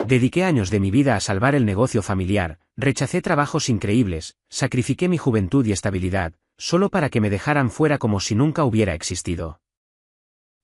Dediqué años de mi vida a salvar el negocio familiar, rechacé trabajos increíbles, sacrifiqué mi juventud y estabilidad, solo para que me dejaran fuera como si nunca hubiera existido.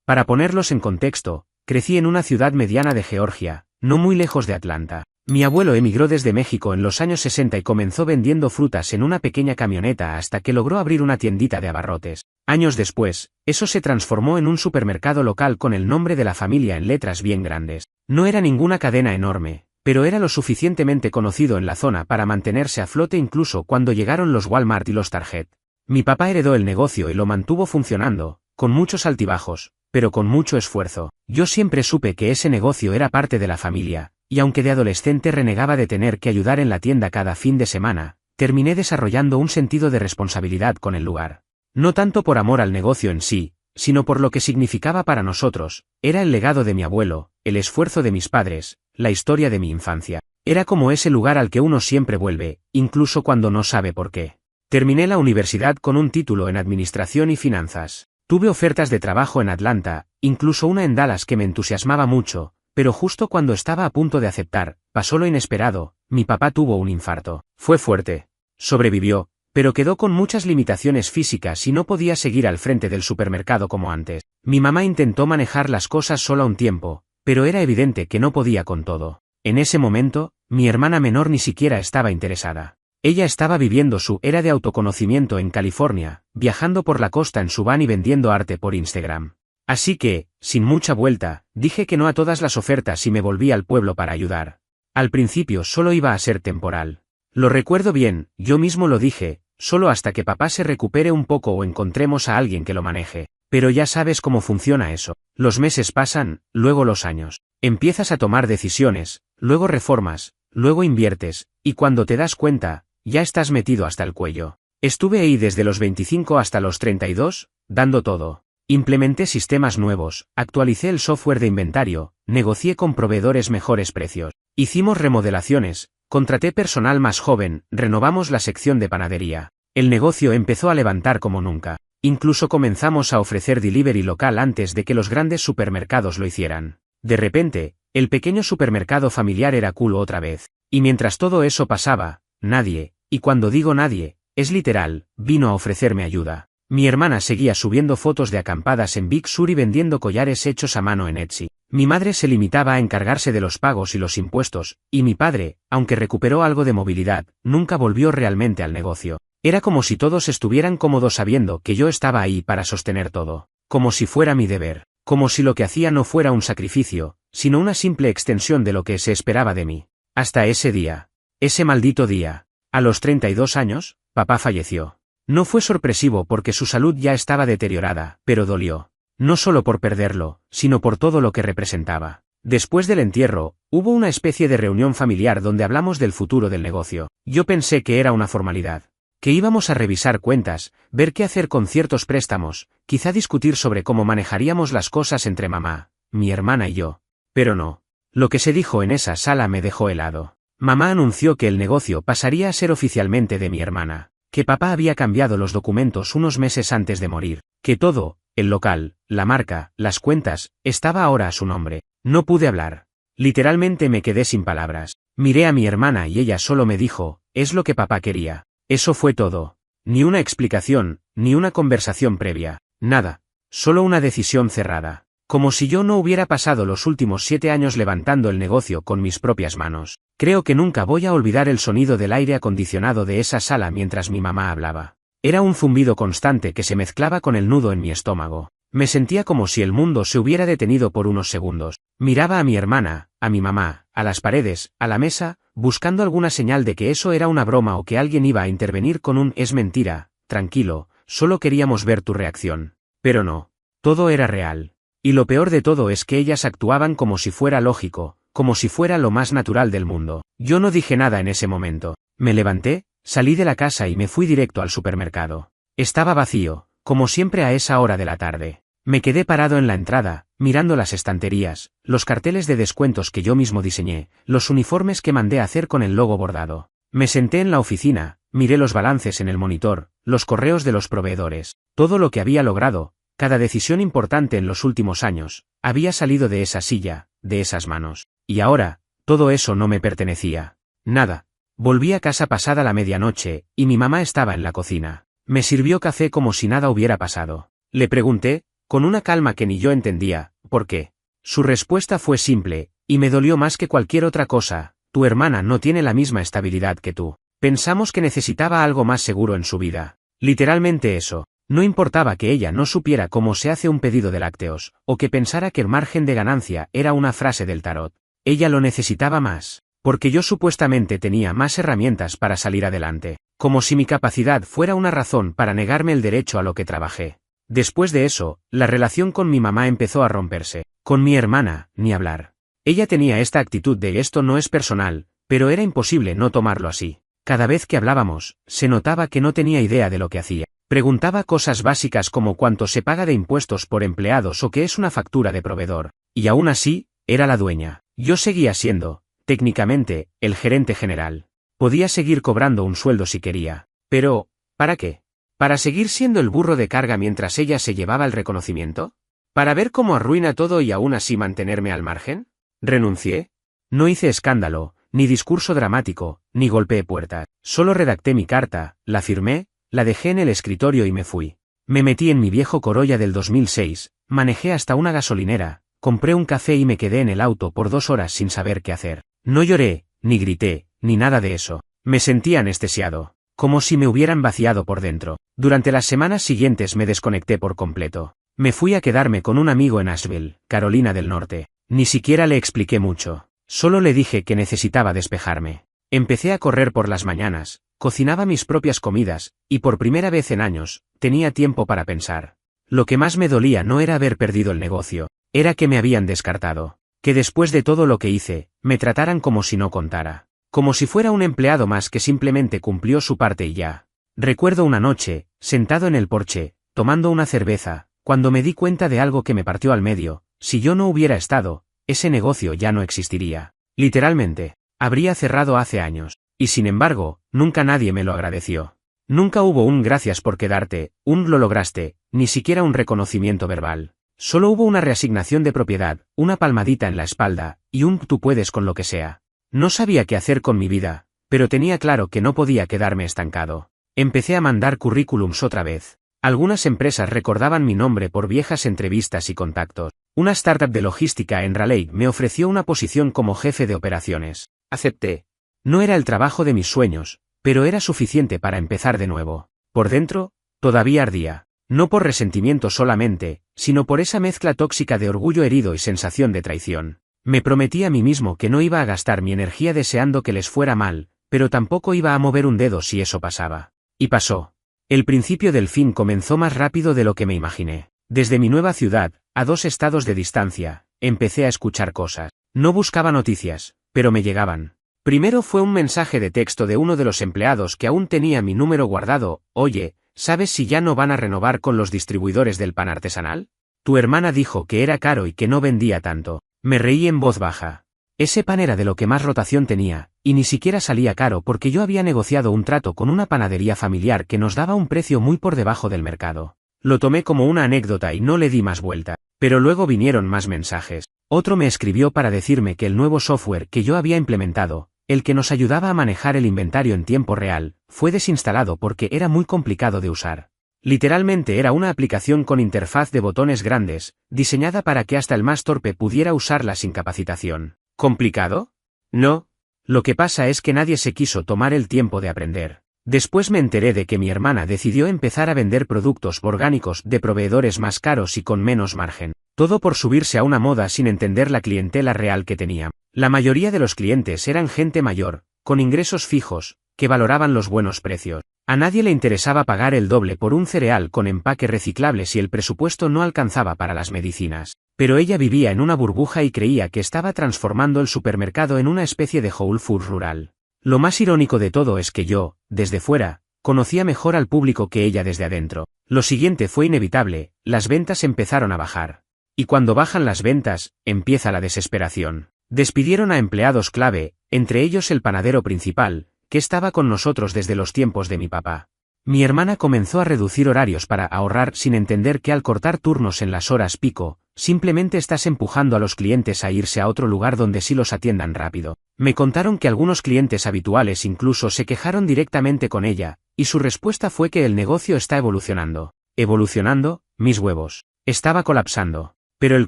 Para ponerlos en contexto, crecí en una ciudad mediana de Georgia, no muy lejos de Atlanta. Mi abuelo emigró desde México en los años 60 y comenzó vendiendo frutas en una pequeña camioneta hasta que logró abrir una tiendita de abarrotes. Años después, eso se transformó en un supermercado local con el nombre de la familia en letras bien grandes. No era ninguna cadena enorme, pero era lo suficientemente conocido en la zona para mantenerse a flote incluso cuando llegaron los Walmart y los Target. Mi papá heredó el negocio y lo mantuvo funcionando, con muchos altibajos, pero con mucho esfuerzo. Yo siempre supe que ese negocio era parte de la familia, y aunque de adolescente renegaba de tener que ayudar en la tienda cada fin de semana, terminé desarrollando un sentido de responsabilidad con el lugar. No tanto por amor al negocio en sí, sino por lo que significaba para nosotros. Era el legado de mi abuelo, el esfuerzo de mis padres, la historia de mi infancia. Era como ese lugar al que uno siempre vuelve, incluso cuando no sabe por qué. Terminé la universidad con un título en Administración y Finanzas. Tuve ofertas de trabajo en Atlanta, incluso una en Dallas que me entusiasmaba mucho, pero justo cuando estaba a punto de aceptar, pasó lo inesperado, mi papá tuvo un infarto. Fue fuerte. Sobrevivió, pero quedó con muchas limitaciones físicas y no podía seguir al frente del supermercado como antes. Mi mamá intentó manejar las cosas sola un tiempo, pero era evidente que no podía con todo. En ese momento, mi hermana menor ni siquiera estaba interesada. Ella estaba viviendo su era de autoconocimiento en California, viajando por la costa en su van y vendiendo arte por Instagram. Así que, sin mucha vuelta, dije que no a todas las ofertas y me volví al pueblo para ayudar. Al principio solo iba a ser temporal. Lo recuerdo bien, yo mismo lo dije, solo hasta que papá se recupere un poco o encontremos a alguien que lo maneje. Pero ya sabes cómo funciona eso. Los meses pasan, luego los años. Empiezas a tomar decisiones, luego reformas, luego inviertes, y cuando te das cuenta, ya estás metido hasta el cuello. Estuve ahí desde los 25 hasta los 32, dando todo. Implementé sistemas nuevos, actualicé el software de inventario, negocié con proveedores mejores precios. Hicimos remodelaciones, contraté personal más joven, renovamos la sección de panadería. El negocio empezó a levantar como nunca. Incluso comenzamos a ofrecer delivery local antes de que los grandes supermercados lo hicieran. De repente, el pequeño supermercado familiar era cool otra vez. Y mientras todo eso pasaba, nadie, y cuando digo nadie, es literal, vino a ofrecerme ayuda. Mi hermana seguía subiendo fotos de acampadas en Big Sur y vendiendo collares hechos a mano en Etsy. Mi madre se limitaba a encargarse de los pagos y los impuestos, y mi padre, aunque recuperó algo de movilidad, nunca volvió realmente al negocio. Era como si todos estuvieran cómodos sabiendo que yo estaba ahí para sostener todo. Como si fuera mi deber. Como si lo que hacía no fuera un sacrificio, sino una simple extensión de lo que se esperaba de mí. Hasta ese día. Ese maldito día. A los 32 años, papá falleció. No fue sorpresivo porque su salud ya estaba deteriorada, pero dolió. No solo por perderlo, sino por todo lo que representaba. Después del entierro, hubo una especie de reunión familiar donde hablamos del futuro del negocio. Yo pensé que era una formalidad. Que íbamos a revisar cuentas, ver qué hacer con ciertos préstamos, quizá discutir sobre cómo manejaríamos las cosas entre mamá, mi hermana y yo. Pero no. Lo que se dijo en esa sala me dejó helado. Mamá anunció que el negocio pasaría a ser oficialmente de mi hermana. Que papá había cambiado los documentos unos meses antes de morir, que todo, el local, la marca, las cuentas, estaba ahora a su nombre. No pude hablar. Literalmente me quedé sin palabras. Miré a mi hermana y ella solo me dijo, es lo que papá quería. Eso fue todo. Ni una explicación, ni una conversación previa, nada. Solo una decisión cerrada. Como si yo no hubiera pasado los últimos 7 años levantando el negocio con mis propias manos. Creo que nunca voy a olvidar el sonido del aire acondicionado de esa sala mientras mi mamá hablaba. Era un zumbido constante que se mezclaba con el nudo en mi estómago. Me sentía como si el mundo se hubiera detenido por unos segundos. Miraba a mi hermana, a mi mamá, a las paredes, a la mesa, buscando alguna señal de que eso era una broma o que alguien iba a intervenir con un «es mentira, tranquilo, solo queríamos ver tu reacción». Pero no. Todo era real. Y lo peor de todo es que ellas actuaban como si fuera lógico, como si fuera lo más natural del mundo. Yo no dije nada en ese momento. Me levanté, salí de la casa y me fui directo al supermercado. Estaba vacío, como siempre a esa hora de la tarde. Me quedé parado en la entrada, mirando las estanterías, los carteles de descuentos que yo mismo diseñé, los uniformes que mandé a hacer con el logo bordado. Me senté en la oficina, miré los balances en el monitor, los correos de los proveedores, todo lo que había logrado. Cada decisión importante en los últimos años, había salido de esa silla, de esas manos. Y ahora, Todo eso no me pertenecía. Nada. Volví a casa pasada la medianoche, y mi mamá estaba en la cocina. Me sirvió café como si nada hubiera pasado. Le pregunté, con una calma que ni yo entendía, ¿por qué? Su respuesta fue simple, y me dolió más que cualquier otra cosa: tu hermana no tiene la misma estabilidad que tú. Pensamos que necesitaba algo más seguro en su vida. Literalmente eso. No importaba que ella no supiera cómo se hace un pedido de lácteos, o que pensara que el margen de ganancia era una frase del tarot. Ella lo necesitaba más, porque yo supuestamente tenía más herramientas para salir adelante, como si mi capacidad fuera una razón para negarme el derecho a lo que trabajé. Después de eso, la relación con mi mamá empezó a romperse. Con mi hermana, ni hablar. Ella tenía esta actitud de esto no es personal, pero era imposible no tomarlo así. Cada vez que hablábamos, se notaba que no tenía idea de lo que hacía. Preguntaba cosas básicas como cuánto se paga de impuestos por empleados o qué es una factura de proveedor. Y aún así, era la dueña. Yo seguía siendo, técnicamente, el gerente general. Podía seguir cobrando un sueldo si quería. Pero, ¿para qué? ¿Para seguir siendo el burro de carga mientras ella se llevaba el reconocimiento? ¿Para ver cómo arruina todo y aún así mantenerme al margen? Renuncié. No hice escándalo, ni discurso dramático, ni golpeé puertas. Solo redacté mi carta, la firmé, la dejé en el escritorio y me fui. Me metí en mi viejo Corolla del 2006, manejé hasta una gasolinera, compré un café y me quedé en el auto por 2 horas sin saber qué hacer. No lloré, ni grité, ni nada de eso. Me sentía anestesiado, como si me hubieran vaciado por dentro. Durante las semanas siguientes me desconecté por completo. Me fui a quedarme con un amigo en Asheville, Carolina del Norte. Ni siquiera le expliqué mucho. Solo le dije que necesitaba despejarme. Empecé a correr por las mañanas, cocinaba mis propias comidas, y por primera vez en años, tenía tiempo para pensar. Lo que más me dolía no era haber perdido el negocio, era que me habían descartado. Que después de todo lo que hice, me trataran como si no contara. Como si fuera un empleado más que simplemente cumplió su parte y ya. Recuerdo una noche, sentado en el porche, tomando una cerveza, cuando me di cuenta de algo que me partió al medio. Si yo no hubiera estado, ese negocio ya no existiría. Literalmente, habría cerrado hace años. Y sin embargo, nunca nadie me lo agradeció. Nunca hubo un gracias por quedarte, un lo lograste, ni siquiera un reconocimiento verbal. Solo hubo una reasignación de propiedad, una palmadita en la espalda, y un tú puedes con lo que sea. No sabía qué hacer con mi vida, pero tenía claro que no podía quedarme estancado. Empecé a mandar currículums otra vez. Algunas empresas recordaban mi nombre por viejas entrevistas y contactos. Una startup de logística en Raleigh me ofreció una posición como jefe de operaciones. Acepté. No era el trabajo de mis sueños, pero era suficiente para empezar de nuevo. Por dentro, todavía ardía. No por resentimiento solamente, sino por esa mezcla tóxica de orgullo herido y sensación de traición. Me prometí a mí mismo que no iba a gastar mi energía deseando que les fuera mal, pero tampoco iba a mover un dedo si eso pasaba. Y pasó. El principio del fin comenzó más rápido de lo que me imaginé. Desde mi nueva ciudad, a 2 estados de distancia, empecé a escuchar cosas. No buscaba noticias, pero me llegaban. Primero fue un mensaje de texto de uno de los empleados que aún tenía mi número guardado: oye, ¿sabes si ya no van a renovar con los distribuidores del pan artesanal? Tu hermana dijo que era caro y que no vendía tanto. Me reí en voz baja. Ese pan era de lo que más rotación tenía, y ni siquiera salía caro porque yo había negociado un trato con una panadería familiar que nos daba un precio muy por debajo del mercado. Lo tomé como una anécdota y no le di más vuelta. Pero luego vinieron más mensajes. Otro me escribió para decirme que el nuevo software que yo había implementado, el que nos ayudaba a manejar el inventario en tiempo real, fue desinstalado porque era muy complicado de usar. Literalmente era una aplicación con interfaz de botones grandes, diseñada para que hasta el más torpe pudiera usarla sin capacitación. ¿Complicado? No. Lo que pasa es que nadie se quiso tomar el tiempo de aprender. Después me enteré de que mi hermana decidió empezar a vender productos orgánicos de proveedores más caros y con menos margen. Todo por subirse a una moda sin entender la clientela real que tenía. La mayoría de los clientes eran gente mayor, con ingresos fijos, que valoraban los buenos precios. A nadie le interesaba pagar el doble por un cereal con empaque reciclable si el presupuesto no alcanzaba para las medicinas. Pero ella vivía en una burbuja y creía que estaba transformando el supermercado en una especie de Whole Foods rural. Lo más irónico de todo es que yo, desde fuera, conocía mejor al público que ella desde adentro. Lo siguiente fue inevitable: las ventas empezaron a bajar. Y cuando bajan las ventas, empieza la desesperación. Despidieron a empleados clave, entre ellos el panadero principal, que estaba con nosotros desde los tiempos de mi papá. Mi hermana comenzó a reducir horarios para ahorrar sin entender que al cortar turnos en las horas pico, simplemente estás empujando a los clientes a irse a otro lugar donde sí los atiendan rápido. Me contaron que algunos clientes habituales incluso se quejaron directamente con ella, y su respuesta fue que el negocio está evolucionando. ¿Evolucionando? Mis huevos. Estaba colapsando. Pero el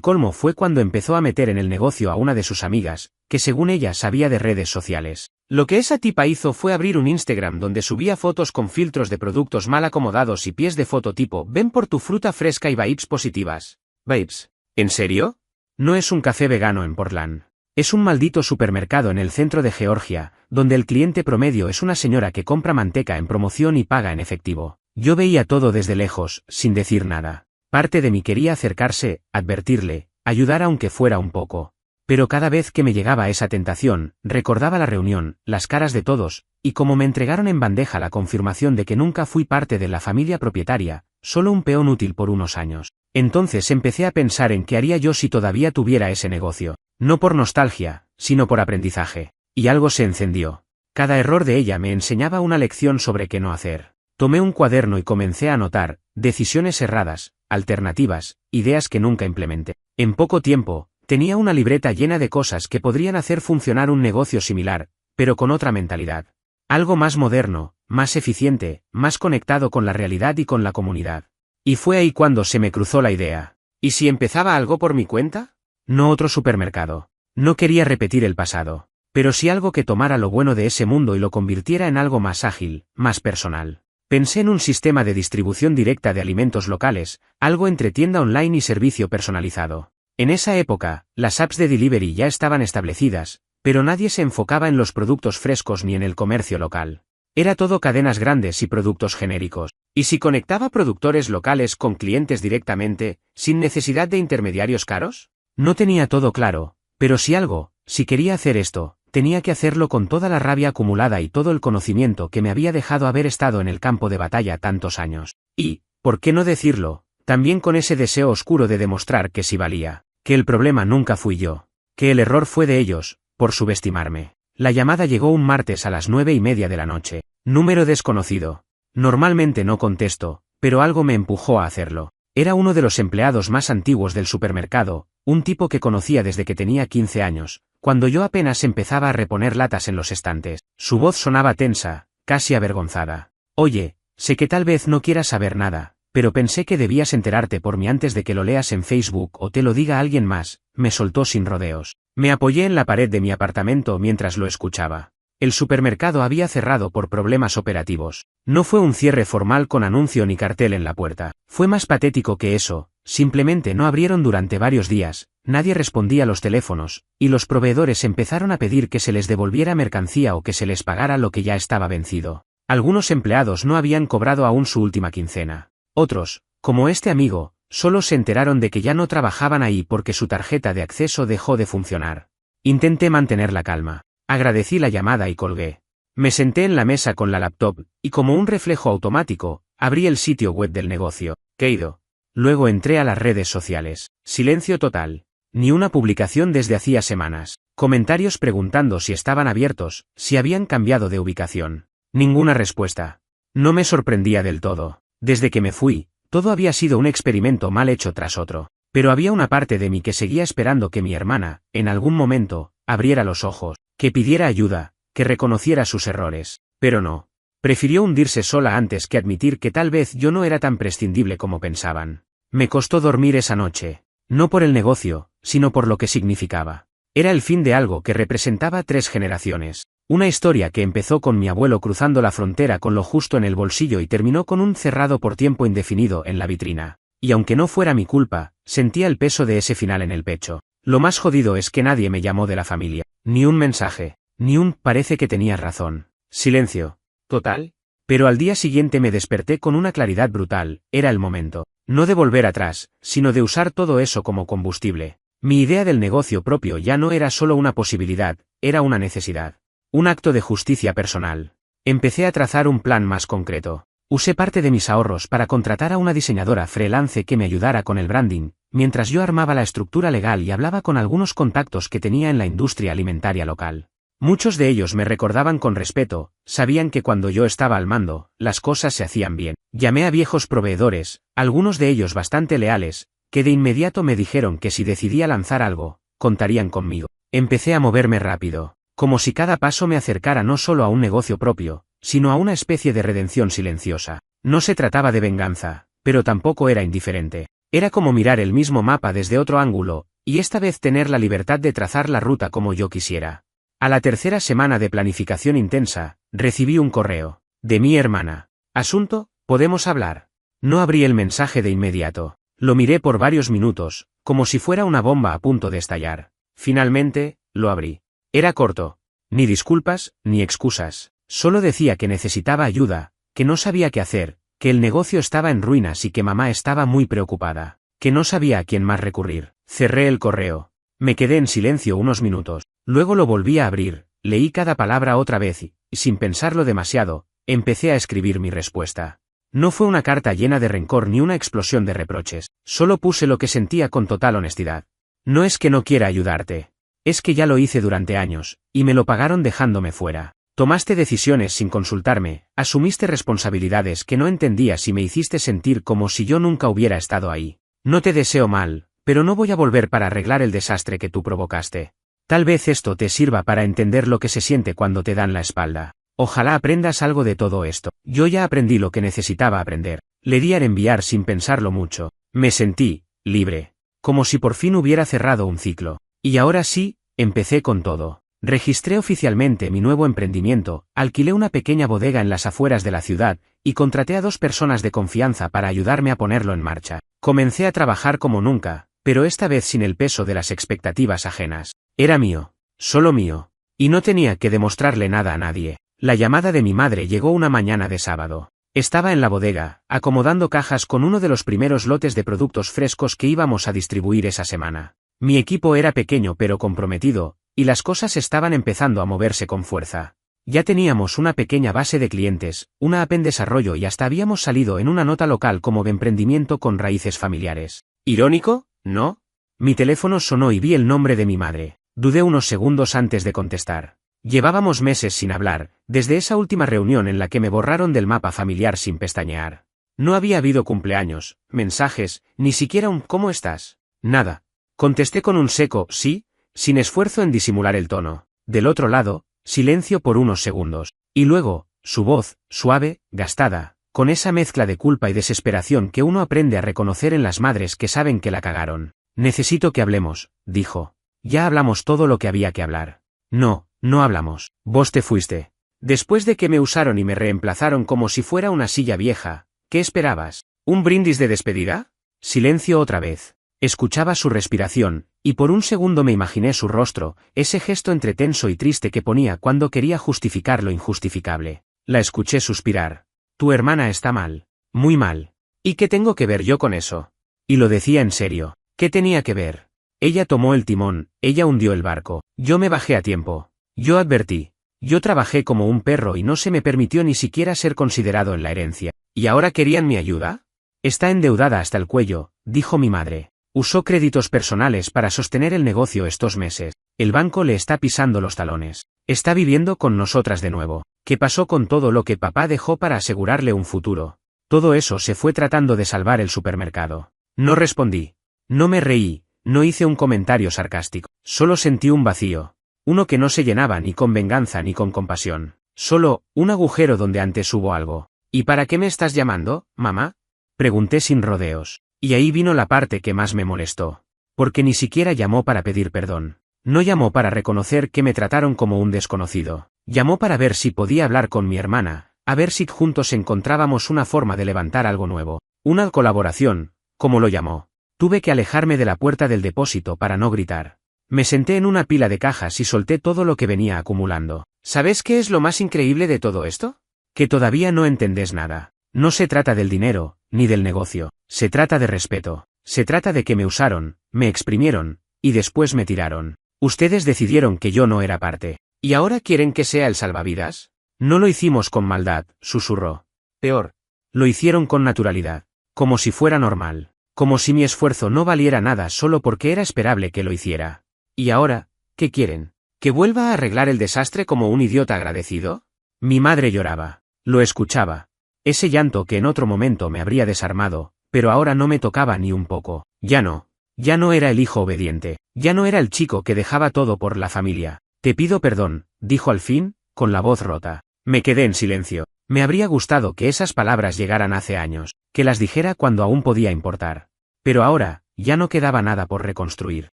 colmo fue cuando empezó a meter en el negocio a una de sus amigas, que según ella sabía de redes sociales. Lo que esa tipa hizo fue abrir un Instagram donde subía fotos con filtros de productos mal acomodados y pies de foto tipo "ven por tu fruta fresca" y vibes positivas. Vibes. ¿En serio? No es un café vegano en Portland. Es un maldito supermercado en el centro de Georgia, donde el cliente promedio es una señora que compra manteca en promoción y paga en efectivo. Yo veía todo desde lejos, sin decir nada. Parte de mí quería acercarse, advertirle, ayudar aunque fuera un poco. Pero cada vez que me llegaba esa tentación, recordaba la reunión, las caras de todos, y como me entregaron en bandeja la confirmación de que nunca fui parte de la familia propietaria, solo un peón útil por unos años. Entonces empecé a pensar en qué haría yo si todavía tuviera ese negocio. No por nostalgia, sino por aprendizaje. Y algo se encendió. Cada error de ella me enseñaba una lección sobre qué no hacer. Tomé un cuaderno y comencé a anotar decisiones erradas, alternativas, ideas que nunca implementé. En poco tiempo, tenía una libreta llena de cosas que podrían hacer funcionar un negocio similar, pero con otra mentalidad. Algo más moderno, más eficiente, más conectado con la realidad y con la comunidad. Y fue ahí cuando se me cruzó la idea. ¿Y si empezaba algo por mi cuenta? No otro supermercado. No quería repetir el pasado. Pero sí algo que tomara lo bueno de ese mundo y lo convirtiera en algo más ágil, más personal. Pensé en un sistema de distribución directa de alimentos locales, algo entre tienda online y servicio personalizado. En esa época, las apps de delivery ya estaban establecidas, pero nadie se enfocaba en los productos frescos ni en el comercio local. Era todo cadenas grandes y productos genéricos. ¿Y si conectaba productores locales con clientes directamente, sin necesidad de intermediarios caros? No tenía todo claro, pero si quería hacer esto, tenía que hacerlo con toda la rabia acumulada y todo el conocimiento que me había dejado haber estado en el campo de batalla tantos años. Y, ¿por qué no decirlo? También con ese deseo oscuro de demostrar que sí valía, que el problema nunca fui yo, que el error fue de ellos, por subestimarme. La llamada llegó un martes a las 9:30 de la noche. Número desconocido. Normalmente no contesto, pero algo me empujó a hacerlo. Era uno de los empleados más antiguos del supermercado, un tipo que conocía desde que tenía 15 años, cuando yo apenas empezaba a reponer latas en los estantes. Su voz sonaba tensa, casi avergonzada. Oye, sé que tal vez no quieras saber nada, pero pensé que debías enterarte por mí antes de que lo leas en Facebook o te lo diga alguien más, me soltó sin rodeos. Me apoyé en la pared de mi apartamento mientras lo escuchaba. El supermercado había cerrado por problemas operativos. No fue un cierre formal con anuncio ni cartel en la puerta. Fue más patético que eso, simplemente no abrieron durante varios días, nadie respondía a los teléfonos, y los proveedores empezaron a pedir que se les devolviera mercancía o que se les pagara lo que ya estaba vencido. Algunos empleados no habían cobrado aún su última quincena. Otros, como este amigo, solo se enteraron de que ya no trabajaban ahí porque su tarjeta de acceso dejó de funcionar. Intenté mantener la calma. Agradecí la llamada y colgué. Me senté en la mesa con la laptop, y como un reflejo automático, abrí el sitio web del negocio, Keido. Luego entré a las redes sociales. Silencio total. Ni una publicación desde hacía semanas. Comentarios preguntando si estaban abiertos, si habían cambiado de ubicación. Ninguna respuesta. No me sorprendía del todo. Desde que me fui, todo había sido un experimento mal hecho tras otro. Pero había una parte de mí que seguía esperando que mi hermana, en algún momento, abriera los ojos, que pidiera ayuda, que reconociera sus errores. Pero no. Prefirió hundirse sola antes que admitir que tal vez yo no era tan prescindible como pensaban. Me costó dormir esa noche. No por el negocio, sino por lo que significaba. Era el fin de algo que representaba 3 generaciones. Una historia que empezó con mi abuelo cruzando la frontera con lo justo en el bolsillo y terminó con un cerrado por tiempo indefinido en la vitrina. Y aunque no fuera mi culpa, sentía el peso de ese final en el pecho. Lo más jodido es que nadie me llamó de la familia. Ni un mensaje. Ni un "parece que tenías razón". Silencio. Total. Pero al día siguiente me desperté con una claridad brutal. Era el momento. No de volver atrás, sino de usar todo eso como combustible. Mi idea del negocio propio ya no era solo una posibilidad, era una necesidad. Un acto de justicia personal. Empecé a trazar un plan más concreto. Usé parte de mis ahorros para contratar a una diseñadora freelance que me ayudara con el branding, mientras yo armaba la estructura legal y hablaba con algunos contactos que tenía en la industria alimentaria local. Muchos de ellos me recordaban con respeto, sabían que cuando yo estaba al mando, las cosas se hacían bien. Llamé a viejos proveedores, algunos de ellos bastante leales, que de inmediato me dijeron que si decidía lanzar algo, contarían conmigo. Empecé a moverme rápido, como si cada paso me acercara no solo a un negocio propio, sino a una especie de redención silenciosa. No se trataba de venganza, pero tampoco era indiferente. Era como mirar el mismo mapa desde otro ángulo, y esta vez tener la libertad de trazar la ruta como yo quisiera. A la tercera semana de planificación intensa, recibí un correo, de mi hermana. Asunto, ¿podemos hablar? No abrí el mensaje de inmediato. Lo miré por varios minutos, como si fuera una bomba a punto de estallar. Finalmente, lo abrí. Era corto. Ni disculpas, ni excusas. Solo decía que necesitaba ayuda, que no sabía qué hacer, que el negocio estaba en ruinas y que mamá estaba muy preocupada, que no sabía a quién más recurrir. Cerré el correo. Me quedé en silencio unos minutos. Luego lo volví a abrir, leí cada palabra otra vez y, sin pensarlo demasiado, empecé a escribir mi respuesta. No fue una carta llena de rencor ni una explosión de reproches, solo puse lo que sentía con total honestidad. No es que no quiera ayudarte. Es que ya lo hice durante años, y me lo pagaron dejándome fuera. Tomaste decisiones sin consultarme, asumiste responsabilidades que no entendías y me hiciste sentir como si yo nunca hubiera estado ahí. No te deseo mal, pero no voy a volver para arreglar el desastre que tú provocaste. Tal vez esto te sirva para entender lo que se siente cuando te dan la espalda. Ojalá aprendas algo de todo esto. Yo ya aprendí lo que necesitaba aprender. Le di a enviar sin pensarlo mucho. Me sentí libre, como si por fin hubiera cerrado un ciclo. Y ahora sí, empecé con todo. Registré oficialmente mi nuevo emprendimiento, alquilé una pequeña bodega en las afueras de la ciudad, y contraté a 2 personas de confianza para ayudarme a ponerlo en marcha. Comencé a trabajar como nunca, pero esta vez sin el peso de las expectativas ajenas. Era mío, solo mío, y no tenía que demostrarle nada a nadie. La llamada de mi madre llegó una mañana de sábado. Estaba en la bodega, acomodando cajas con uno de los primeros lotes de productos frescos que íbamos a distribuir esa semana. Mi equipo era pequeño pero comprometido, y las cosas estaban empezando a moverse con fuerza. Ya teníamos una pequeña base de clientes, una app en desarrollo y hasta habíamos salido en una nota local como de emprendimiento con raíces familiares. ¿Irónico? ¿No? Mi teléfono sonó y vi el nombre de mi madre. Dudé unos segundos antes de contestar. Llevábamos meses sin hablar, desde esa última reunión en la que me borraron del mapa familiar sin pestañear. No había habido cumpleaños, mensajes, ni siquiera un ¿cómo estás? Nada. Contesté con un seco sí, sin esfuerzo en disimular el tono. Del otro lado, silencio por unos segundos. Y luego, su voz, suave, gastada, con esa mezcla de culpa y desesperación que uno aprende a reconocer en las madres que saben que la cagaron. Necesito que hablemos, dijo. Ya hablamos todo lo que había que hablar. No hablamos. Vos te fuiste. Después de que me usaron y me reemplazaron como si fuera una silla vieja, ¿qué esperabas? ¿Un brindis de despedida? Silencio otra vez. Escuchaba su respiración, y por un segundo me imaginé su rostro, ese gesto entre tenso y triste que ponía cuando quería justificar lo injustificable. La escuché suspirar. Tu hermana está mal. Muy mal. ¿Y qué tengo que ver yo con eso? Y lo decía en serio. ¿Qué tenía que ver? Ella tomó el timón, ella hundió el barco. Yo me bajé a tiempo. Yo advertí. Yo trabajé como un perro y no se me permitió ni siquiera ser considerado en la herencia. ¿Y ahora querían mi ayuda? Está endeudada hasta el cuello, dijo mi madre. Usó créditos personales para sostener el negocio estos meses. El banco le está pisando los talones. Está viviendo con nosotras de nuevo. ¿Qué pasó con todo lo que papá dejó para asegurarle un futuro? Todo eso se fue tratando de salvar el supermercado. No respondí. No me reí, no hice un comentario sarcástico. Solo sentí un vacío. Uno que no se llenaba ni con venganza ni con compasión. Solo, un agujero donde antes hubo algo. ¿Y para qué me estás llamando, mamá? Pregunté sin rodeos. Y ahí vino la parte que más me molestó. Porque ni siquiera llamó para pedir perdón. No llamó para reconocer que me trataron como un desconocido. Llamó para ver si podía hablar con mi hermana, a ver si juntos encontrábamos una forma de levantar algo nuevo. Una colaboración, como lo llamó. Tuve que alejarme de la puerta del depósito para no gritar. Me senté en una pila de cajas y solté todo lo que venía acumulando. ¿Sabes qué es lo más increíble de todo esto? Que todavía no entendés nada. No se trata del dinero, ni del negocio. Se trata de respeto. Se trata de que me usaron, me exprimieron, y después me tiraron. Ustedes decidieron que yo no era parte. ¿Y ahora quieren que sea el salvavidas? No lo hicimos con maldad, susurró. Peor. Lo hicieron con naturalidad. Como si fuera normal. Como si mi esfuerzo no valiera nada solo porque era esperable que lo hiciera. ¿Y ahora, qué quieren? ¿Que vuelva a arreglar el desastre como un idiota agradecido? Mi madre lloraba. Lo escuchaba. Ese llanto que en otro momento me habría desarmado, pero ahora no me tocaba ni un poco. Ya no era el hijo obediente, ya no era el chico que dejaba todo por la familia. Te pido perdón, dijo al fin, con la voz rota. Me quedé en silencio. Me habría gustado que esas palabras llegaran hace años, que las dijera cuando aún podía importar. Pero ahora, ya no quedaba nada por reconstruir.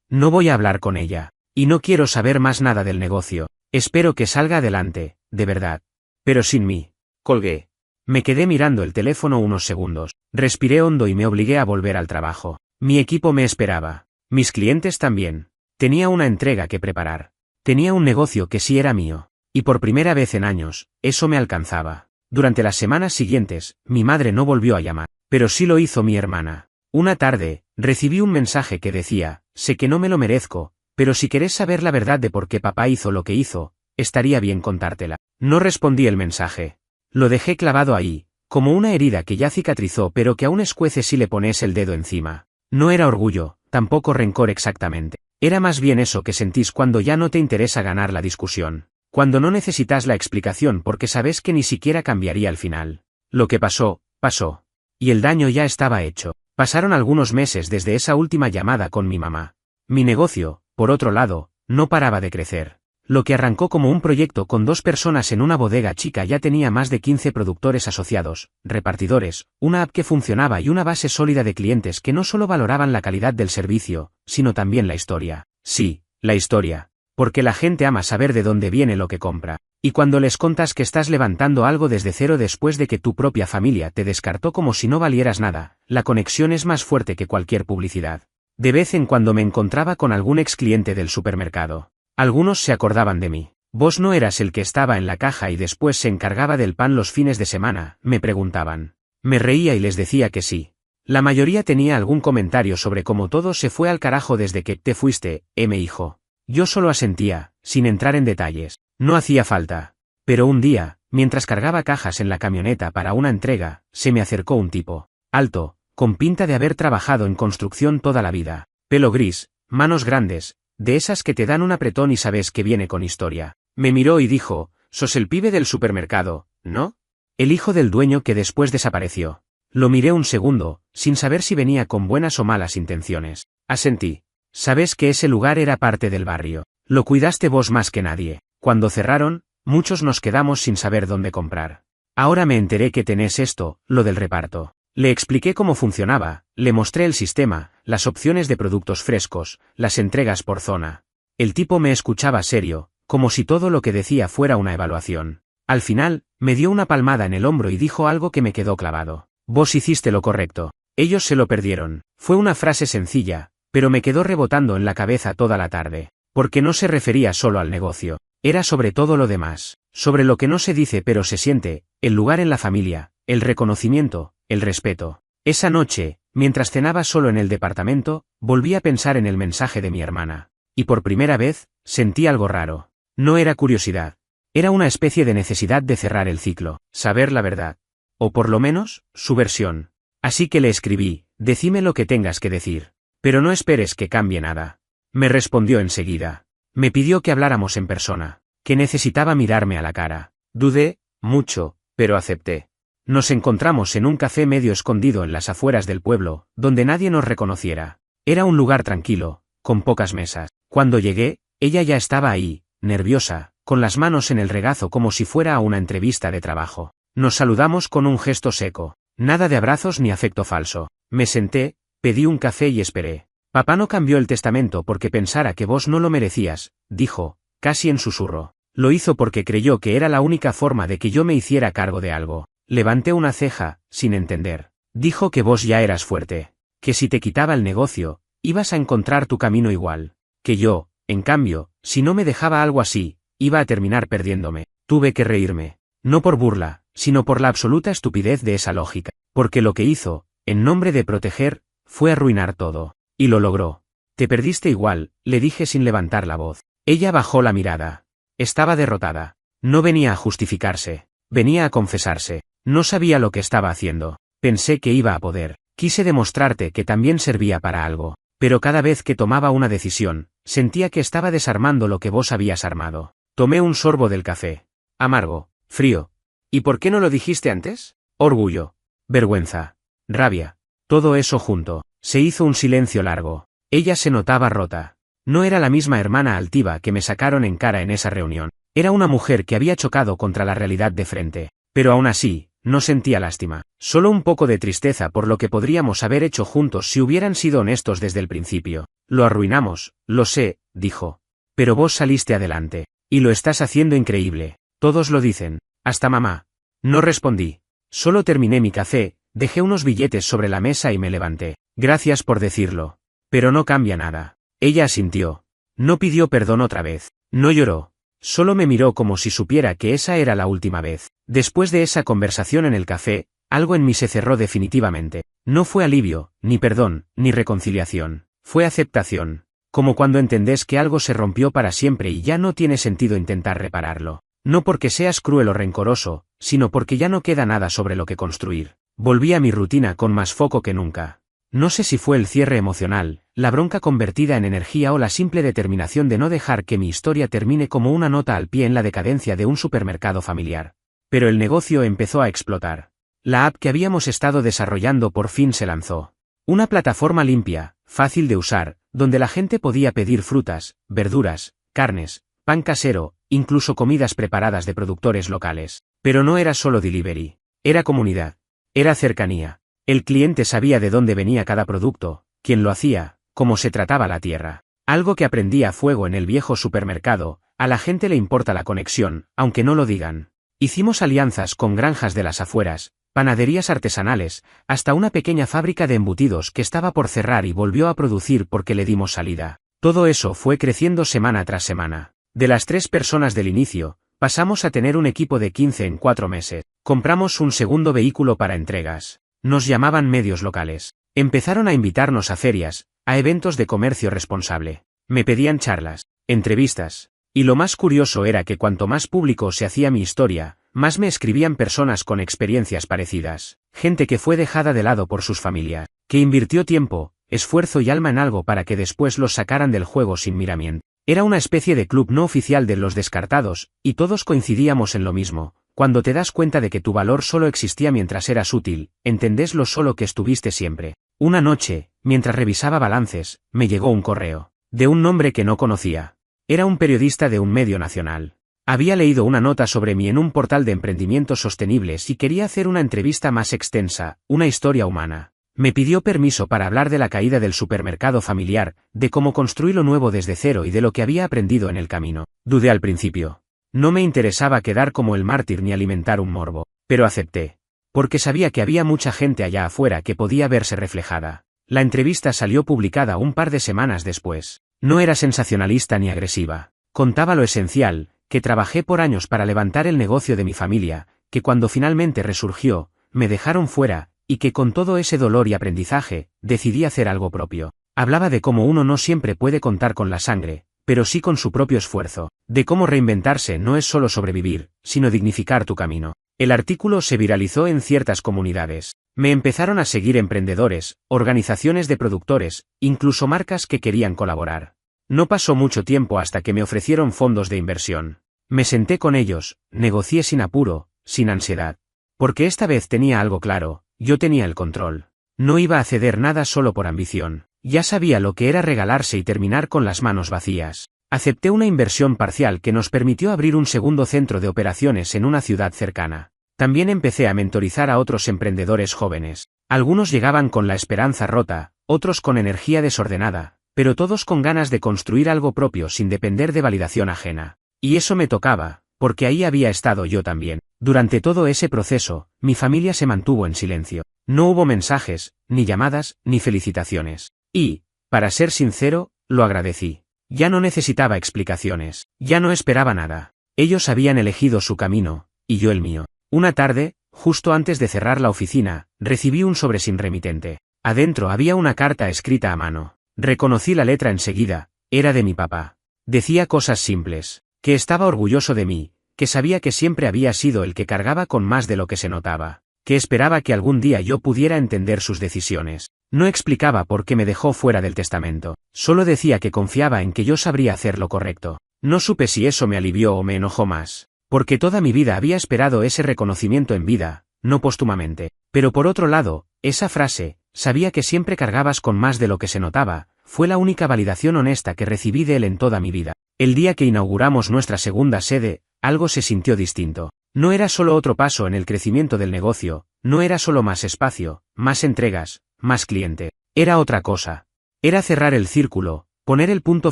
No voy a hablar con ella. Y no quiero saber más nada del negocio. Espero que salga adelante, de verdad. Pero sin mí. Colgué. Me quedé mirando el teléfono unos segundos, respiré hondo y me obligué a volver al trabajo. Mi equipo me esperaba. Mis clientes también. Tenía una entrega que preparar. Tenía un negocio que sí era mío. Y por primera vez en años, eso me alcanzaba. Durante las semanas siguientes, mi madre no volvió a llamar, pero sí lo hizo mi hermana. Una tarde, recibí un mensaje que decía, sé que no me lo merezco, pero si querés saber la verdad de por qué papá hizo lo que hizo, estaría bien contártela. No respondí el mensaje. Lo dejé clavado ahí, como una herida que ya cicatrizó pero que aún escuece si le pones el dedo encima. No era orgullo, tampoco rencor exactamente. Era más bien eso que sentís cuando ya no te interesa ganar la discusión. Cuando no necesitas la explicación porque sabes que ni siquiera cambiaría el final. Lo que pasó, pasó. Y el daño ya estaba hecho. Pasaron algunos meses desde esa última llamada con mi mamá. Mi negocio, por otro lado, no paraba de crecer. Lo que arrancó como un proyecto con 2 personas en una bodega chica ya tenía más de 15 productores asociados, repartidores, una app que funcionaba y una base sólida de clientes que no solo valoraban la calidad del servicio, sino también la historia. Sí, la historia. Porque la gente ama saber de dónde viene lo que compra. Y cuando les contas que estás levantando algo desde cero después de que tu propia familia te descartó como si no valieras nada, la conexión es más fuerte que cualquier publicidad. De vez en cuando me encontraba con algún ex cliente del supermercado. Algunos se acordaban de mí. ¿Vos no eras el que estaba en la caja y después se encargaba del pan los fines de semana?, me preguntaban. Me reía y les decía que sí. La mayoría tenía algún comentario sobre cómo todo se fue al carajo desde que te fuiste, me hijo. Yo solo asentía, sin entrar en detalles. No hacía falta. Pero un día, mientras cargaba cajas en la camioneta para una entrega, se me acercó un tipo. Alto, con pinta de haber trabajado en construcción toda la vida. Pelo gris, manos grandes, de esas que te dan un apretón y sabes que viene con historia. Me miró y dijo, «Sos el pibe del supermercado, ¿no? El hijo del dueño que después desapareció». Lo miré un segundo, sin saber si venía con buenas o malas intenciones. Asentí. Sabes que ese lugar era parte del barrio. Lo cuidaste vos más que nadie. Cuando cerraron, muchos nos quedamos sin saber dónde comprar. Ahora me enteré que tenés esto, lo del reparto. Le expliqué cómo funcionaba, le mostré el sistema, las opciones de productos frescos, las entregas por zona. El tipo me escuchaba serio, como si todo lo que decía fuera una evaluación. Al final, me dio una palmada en el hombro y dijo algo que me quedó clavado. Vos hiciste lo correcto. Ellos se lo perdieron. Fue una frase sencilla, pero me quedó rebotando en la cabeza toda la tarde. Porque no se refería solo al negocio. Era sobre todo lo demás. Sobre lo que no se dice pero se siente, el lugar en la familia, el reconocimiento, el respeto. Esa noche, mientras cenaba solo en el departamento, volví a pensar en el mensaje de mi hermana. Y por primera vez, sentí algo raro. No era curiosidad. Era una especie de necesidad de cerrar el ciclo, saber la verdad. O por lo menos, su versión. Así que le escribí, decime lo que tengas que decir. Pero no esperes que cambie nada. Me respondió enseguida. Me pidió que habláramos en persona, que necesitaba mirarme a la cara. Dudé, mucho, pero acepté. Nos encontramos en un café medio escondido en las afueras del pueblo, donde nadie nos reconociera. Era un lugar tranquilo, con pocas mesas. Cuando llegué, ella ya estaba ahí, nerviosa, con las manos en el regazo como si fuera a una entrevista de trabajo. Nos saludamos con un gesto seco. Nada de abrazos ni afecto falso. Me senté, pedí un café y esperé. Papá no cambió el testamento porque pensara que vos no lo merecías, dijo, casi en susurro. Lo hizo porque creyó que era la única forma de que yo me hiciera cargo de algo. Levanté una ceja, sin entender. Dijo que vos ya eras fuerte. Que si te quitaba el negocio, ibas a encontrar tu camino igual. Que yo, en cambio, si no me dejaba algo así, iba a terminar perdiéndome. Tuve que reírme. No por burla, sino por la absoluta estupidez de esa lógica. Porque lo que hizo, en nombre de proteger, fue arruinar todo. Y lo logró. Te perdiste igual, le dije sin levantar la voz. Ella bajó la mirada. Estaba derrotada. No venía a justificarse. Venía a confesarse. No sabía lo que estaba haciendo. Pensé que iba a poder. Quise demostrarte que también servía para algo. Pero cada vez que tomaba una decisión, sentía que estaba desarmando lo que vos habías armado. Tomé un sorbo del café. Amargo. Frío. ¿Y por qué no lo dijiste antes? Orgullo. Vergüenza. Rabia. Todo eso junto. Se hizo un silencio largo. Ella se notaba rota. No era la misma hermana altiva que me sacaron en cara en esa reunión. Era una mujer que había chocado contra la realidad de frente. Pero aún así, no sentía lástima. Solo un poco de tristeza por lo que podríamos haber hecho juntos si hubieran sido honestos desde el principio. Lo arruinamos, lo sé, dijo. Pero vos saliste adelante. Y lo estás haciendo increíble. Todos lo dicen. Hasta mamá. No respondí. Solo terminé mi café, dejé unos billetes sobre la mesa y me levanté. Gracias por decirlo. Pero no cambia nada. Ella asintió. No pidió perdón otra vez. No lloró. Solo me miró como si supiera que esa era la última vez. Después de esa conversación en el café, algo en mí se cerró definitivamente. No fue alivio, ni perdón, ni reconciliación. Fue aceptación. Como cuando entendés que algo se rompió para siempre y ya no tiene sentido intentar repararlo. No porque seas cruel o rencoroso, sino porque ya no queda nada sobre lo que construir. Volví a mi rutina con más foco que nunca. No sé si fue el cierre emocional, la bronca convertida en energía o la simple determinación de no dejar que mi historia termine como una nota al pie en la decadencia de un supermercado familiar. Pero el negocio empezó a explotar. La app que habíamos estado desarrollando por fin se lanzó. Una plataforma limpia, fácil de usar, donde la gente podía pedir frutas, verduras, carnes, pan casero, incluso comidas preparadas de productores locales. Pero no era solo delivery. Era comunidad. Era cercanía. El cliente sabía de dónde venía cada producto, quién lo hacía, cómo se trataba la tierra. Algo que aprendí a fuego en el viejo supermercado. A la gente le importa la conexión, aunque no lo digan. Hicimos alianzas con granjas de las afueras, panaderías artesanales, hasta una pequeña fábrica de embutidos que estaba por cerrar y volvió a producir porque le dimos salida. Todo eso fue creciendo semana tras semana. De las 3 personas del inicio, pasamos a tener un equipo de 15 en 4 meses. Compramos un segundo vehículo para entregas. Nos llamaban medios locales. Empezaron a invitarnos a ferias, a eventos de comercio responsable. Me pedían charlas, entrevistas. Y lo más curioso era que cuanto más público se hacía mi historia, más me escribían personas con experiencias parecidas. Gente que fue dejada de lado por sus familias, que invirtió tiempo, esfuerzo y alma en algo para que después los sacaran del juego sin miramiento. Era una especie de club no oficial de los descartados, y todos coincidíamos en lo mismo. Cuando te das cuenta de que tu valor solo existía mientras eras útil, entendés lo solo que estuviste siempre. Una noche, mientras revisaba balances, me llegó un correo. De un nombre que no conocía. Era un periodista de un medio nacional. Había leído una nota sobre mí en un portal de emprendimientos sostenibles y quería hacer una entrevista más extensa, una historia humana. Me pidió permiso para hablar de la caída del supermercado familiar, de cómo construir lo nuevo desde cero y de lo que había aprendido en el camino. Dudé al principio. No me interesaba quedar como el mártir ni alimentar un morbo, pero acepté. Porque sabía que había mucha gente allá afuera que podía verse reflejada. La entrevista salió publicada un par de semanas después. No era sensacionalista ni agresiva. Contaba lo esencial, que trabajé por años para levantar el negocio de mi familia, que cuando finalmente resurgió, me dejaron fuera, y que con todo ese dolor y aprendizaje, decidí hacer algo propio. Hablaba de cómo uno no siempre puede contar con la sangre, pero sí con su propio esfuerzo, de cómo reinventarse no es solo sobrevivir, sino dignificar tu camino. El artículo se viralizó en ciertas comunidades. Me empezaron a seguir emprendedores, organizaciones de productores, incluso marcas que querían colaborar. No pasó mucho tiempo hasta que me ofrecieron fondos de inversión. Me senté con ellos, negocié sin apuro, sin ansiedad. Porque esta vez tenía algo claro, yo tenía el control. No iba a ceder nada solo por ambición. Ya sabía lo que era regalarse y terminar con las manos vacías. Acepté una inversión parcial que nos permitió abrir un segundo centro de operaciones en una ciudad cercana. También empecé a mentorizar a otros emprendedores jóvenes. Algunos llegaban con la esperanza rota, otros con energía desordenada, pero todos con ganas de construir algo propio sin depender de validación ajena. Y eso me tocaba, porque ahí había estado yo también. Durante todo ese proceso, mi familia se mantuvo en silencio. No hubo mensajes, ni llamadas, ni felicitaciones. Y, para ser sincero, lo agradecí. Ya no necesitaba explicaciones, ya no esperaba nada. Ellos habían elegido su camino, y yo el mío. Una tarde, justo antes de cerrar la oficina, recibí un sobre sin remitente. Adentro había una carta escrita a mano. Reconocí la letra enseguida, era de mi papá. Decía cosas simples, que estaba orgulloso de mí, que sabía que siempre había sido el que cargaba con más de lo que se notaba, que esperaba que algún día yo pudiera entender sus decisiones. No explicaba por qué me dejó fuera del testamento, solo decía que confiaba en que yo sabría hacer lo correcto. No supe si eso me alivió o me enojó más, porque toda mi vida había esperado ese reconocimiento en vida, no póstumamente. Pero por otro lado, Esa frase, sabía que siempre cargabas con más de lo que se notaba, fue la única validación honesta que recibí de él en toda mi vida. El día que inauguramos nuestra segunda sede, algo se sintió distinto. No era solo otro paso en el crecimiento del negocio, no era solo más espacio, más entregas, más cliente. Era otra cosa. Era cerrar el círculo, poner el punto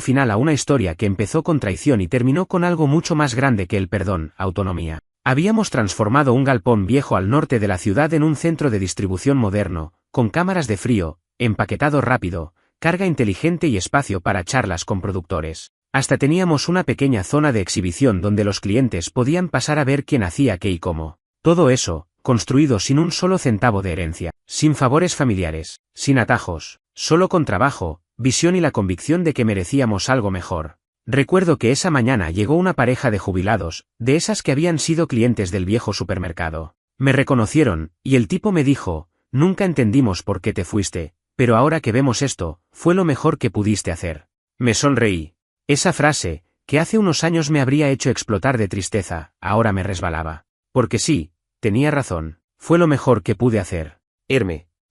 final a una historia que empezó con traición y terminó con algo mucho más grande que el perdón, autonomía. Habíamos transformado un galpón viejo al norte de la ciudad en un centro de distribución moderno, con cámaras de frío, empaquetado rápido, carga inteligente y espacio para charlas con productores. Hasta teníamos una pequeña zona de exhibición donde los clientes podían pasar a ver quién hacía qué y cómo. Todo eso, construido sin un solo centavo de herencia, sin favores familiares, sin atajos, solo con trabajo, visión y la convicción de que merecíamos algo mejor. Recuerdo que esa mañana llegó una pareja de jubilados, de esas que habían sido clientes del viejo supermercado. Me reconocieron, y el tipo me dijo, nunca entendimos por qué te fuiste, pero ahora que vemos esto, fue lo mejor que pudiste hacer. Me sonreí. Esa frase, que hace unos años me habría hecho explotar de tristeza, ahora me resbalaba. Porque sí, tenía razón, fue lo mejor que pude hacer.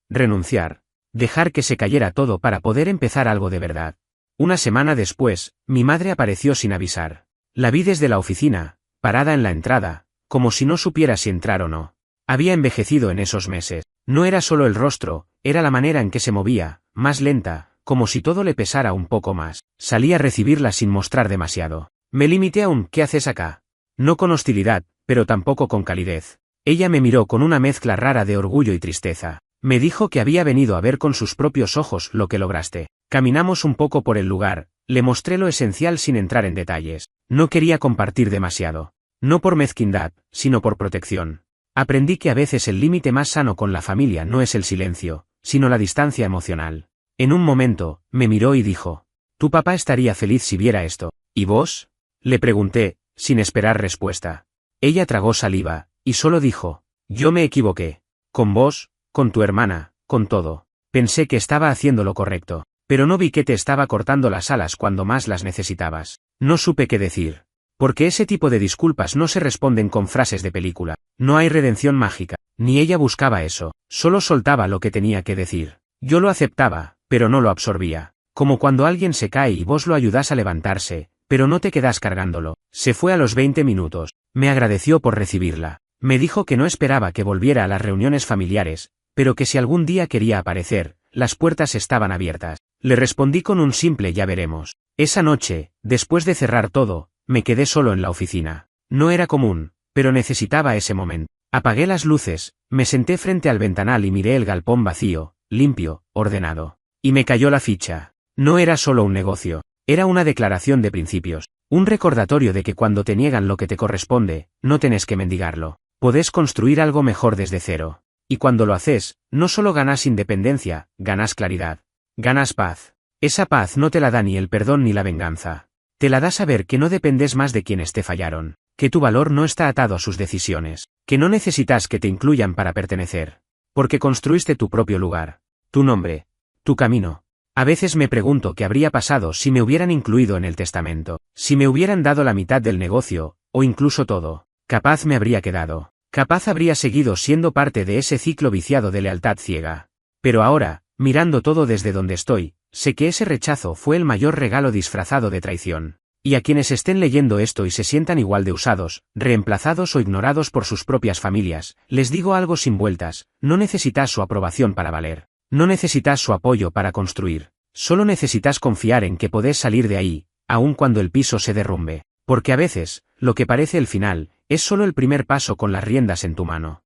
Renunciar. Dejar que se cayera todo para poder empezar algo de verdad. Una semana después, mi madre apareció sin avisar. La vi desde la oficina, parada en la entrada, como si no supiera si entrar o no. Había envejecido en esos meses. No era solo el rostro, era la manera en que se movía, más lenta, como si todo le pesara un poco más. Salí a recibirla sin mostrar demasiado. Me limité a un «¿qué haces acá?». No con hostilidad, pero tampoco con calidez. Ella me miró con una mezcla rara de orgullo y tristeza. Me dijo que había venido a ver con sus propios ojos lo que lograste. Caminamos un poco por el lugar, le mostré lo esencial sin entrar en detalles. No quería compartir demasiado. No por mezquindad, sino por protección. Aprendí que a veces el límite más sano con la familia no es el silencio, sino la distancia emocional. En un momento, me miró y dijo, «Tu papá estaría feliz si viera esto». ¿Y vos?, le pregunté, sin esperar respuesta. Ella tragó saliva, y solo dijo, «Yo me equivoqué. Con vos, con tu hermana, con todo. Pensé que estaba haciendo lo correcto, pero no vi que te estaba cortando las alas cuando más las necesitabas». No supe qué decir. Porque ese tipo de disculpas no se responden con frases de película. No hay redención mágica, ni ella buscaba eso, solo soltaba lo que tenía que decir. Yo lo aceptaba, pero no lo absorbía. Como cuando alguien se cae y vos lo ayudás a levantarse, pero no te quedás cargándolo. Se fue a los 20 minutos. Me agradeció por recibirla. Me dijo que no esperaba que volviera a las reuniones familiares, pero que si algún día quería aparecer, las puertas estaban abiertas. Le respondí con un simple «ya veremos». Esa noche, después de cerrar todo, me quedé solo en la oficina. No era común, pero necesitaba ese momento. Apagué las luces, me senté frente al ventanal y miré el galpón vacío, limpio, ordenado. Y me cayó la ficha. No era solo un negocio, era una declaración de principios. Un recordatorio de que cuando te niegan lo que te corresponde, no tenés que mendigarlo. Podés construir algo mejor desde cero. Y cuando lo haces, no solo ganas independencia, ganas claridad. Ganas paz. Esa paz no te la da ni el perdón ni la venganza. Te la da saber que no dependes más de quienes te fallaron, que tu valor no está atado a sus decisiones, que no necesitas que te incluyan para pertenecer. Porque construiste tu propio lugar, tu nombre, tu camino. A veces me pregunto qué habría pasado si me hubieran incluido en el testamento, si me hubieran dado la mitad del negocio, o incluso todo. Capaz me habría quedado. Capaz habría seguido siendo parte de ese ciclo viciado de lealtad ciega. Pero ahora, mirando todo desde donde estoy, sé que ese rechazo fue el mayor regalo disfrazado de traición. Y a quienes estén leyendo esto y se sientan igual de usados, reemplazados o ignorados por sus propias familias, les digo algo sin vueltas: no necesitas su aprobación para valer. No necesitas su apoyo para construir. Solo necesitas confiar en que podés salir de ahí, aun cuando el piso se derrumbe. Porque a veces, lo que parece el final, es solo el primer paso con las riendas en tu mano.